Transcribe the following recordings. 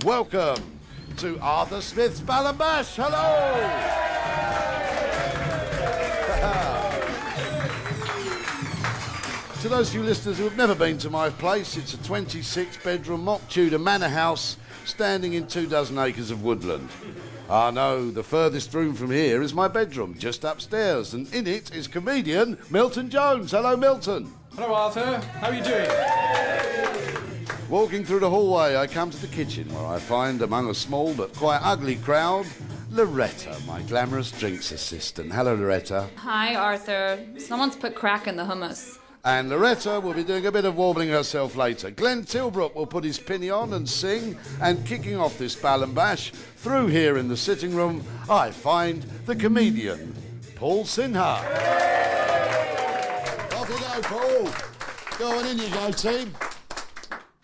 welcome to Arthur Smith's Balham Bash. Hello! To those of you listeners who have never been to my place, it's a 26-bedroom mock-Tudor manor house standing in 24 acres of woodland. Ah, no, the furthest room from here is my bedroom, just upstairs, and in it is comedian Milton Jones. Hello, Milton. Hello, Arthur. How are you doing? Walking through the hallway, I come to the kitchen, where I find, among a small but quite ugly crowd, Loretta, my glamorous drinks assistant. Hello, Loretta. Hi, Arthur. Someone's put crack in the hummus. And Loretta will be doing a bit of warbling herself later. Glenn Tilbrook will put his pinny on and sing, and kicking off this Balham Bash, through here in the sitting room, I find the comedian, Paul Sinha. Off you go, Paul. Go on, in you go, team.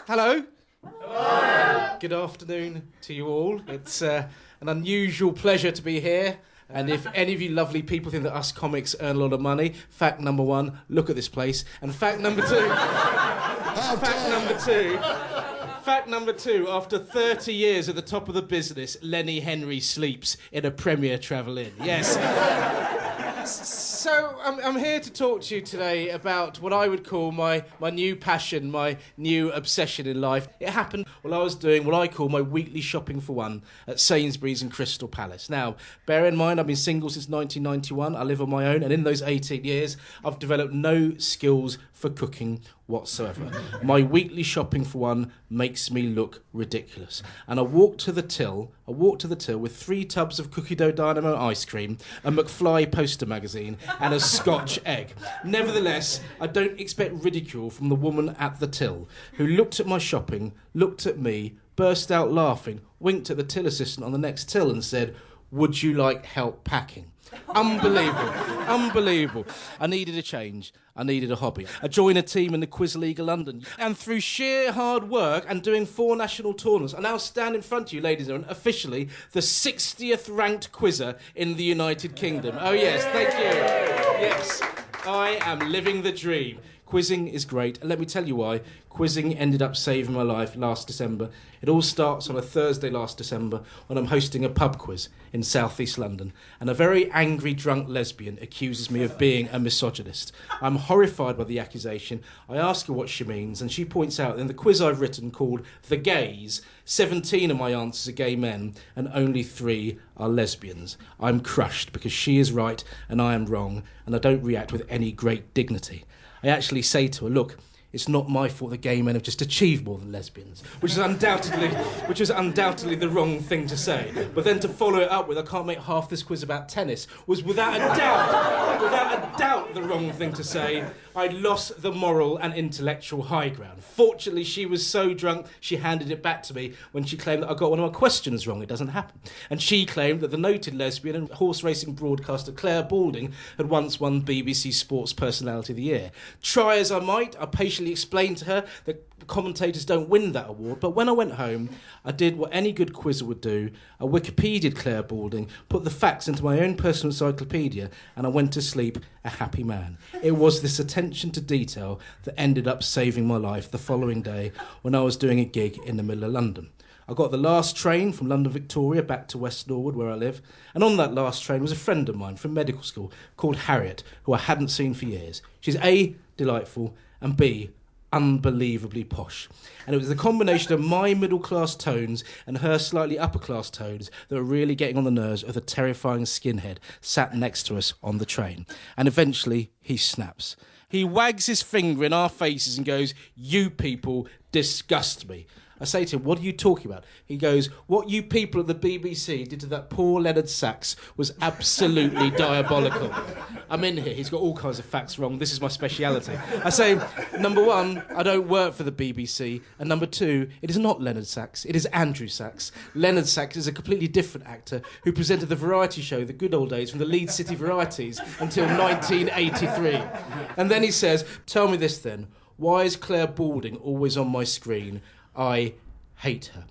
Hello. Hello. Good afternoon to you all. It's an unusual pleasure to be here. And if any of you lovely people think that us comics earn a lot of money, fact number one, look at this place. And fact number two, after 30 years at the top of the business, Lenny Henry sleeps in a Premier Travel Inn. Yes. So I'm here to talk to you today about what I would call my new passion, my new obsession in life. It happened while I was doing what I call my weekly shopping for one at Sainsbury's and Crystal Palace. Now, bear in mind, I've been single since 1991. I live on my own, and in those 18 years, I've developed no skills for cooking whatsoever. My weekly shopping for one makes me look ridiculous. And I walked to the till with 3 tubs of cookie dough dynamo ice cream, a McFly poster magazine, and a Scotch egg. Nevertheless, I don't expect ridicule from the woman at the till, who looked at my shopping, looked at me, burst out laughing, winked at the till assistant on the next till and said, "Would you like help packing?" Unbelievable. I needed a change. I needed a hobby. I joined a team in the Quiz League of London. And through sheer hard work and doing 4 national tournaments, I now stand in front of you, ladies and gentlemen, officially the 60th ranked quizzer in the United Kingdom. Oh yes, thank you. Yes, I am living the dream. Quizzing is great, and let me tell you why. Quizzing ended up saving my life last December. It all starts on a Thursday last December when I'm hosting a pub quiz in southeast London, and a very angry drunk lesbian accuses me of being a misogynist. I'm horrified by the accusation. I ask her what she means, and she points out that in the quiz I've written called The Gays, 17 of my answers are gay men, and only 3 are lesbians. I'm crushed because she is right and I am wrong, and I don't react with any great dignity. I actually say to her, look, it's not my fault that gay men have just achieved more than lesbians, which is undoubtedly the wrong thing to say. But then to follow it up with, I can't make half this quiz about tennis, was without a doubt the wrong thing to say. I lost the moral and intellectual high ground. Fortunately, she was so drunk, she handed it back to me when she claimed that I got one of my questions wrong. It doesn't happen. And she claimed that the noted lesbian and horse racing broadcaster Claire Balding had once won BBC Sports Personality of the Year. Try as I might, I patiently explained to her that commentators don't win that award, but when I went home, I did what any good quizzer would do. I Wikipedia'd Claire Balding, put the facts into my own personal encyclopedia, and I went to sleep a happy man. It was this attention to detail that ended up saving my life the following day when I was doing a gig in the middle of London. I got the last train from London Victoria back to West Norwood, where I live, and on that last train was a friend of mine from medical school called Harriet, who I hadn't seen for years. She's A, delightful, and B, unbelievably posh. And it was the combination of my middle-class tones and her slightly upper-class tones that were really getting on the nerves of the terrifying skinhead sat next to us on the train. And eventually, he snaps. He wags his finger in our faces and goes, "You people disgust me." I say to him, "What are you talking about?" He goes, "What you people at the BBC did to that poor Leonard Sachs was absolutely diabolical." I'm in here, he's got all kinds of facts wrong, this is my speciality. I say, number 1, I don't work for the BBC, and number 2, it is not Leonard Sachs, it is Andrew Sachs. Leonard Sachs is a completely different actor who presented the variety show The Good Old Days from the Leeds City Varieties until 1983. And then he says, "Tell me this then, why is Claire Balding always on my screen? I hate her."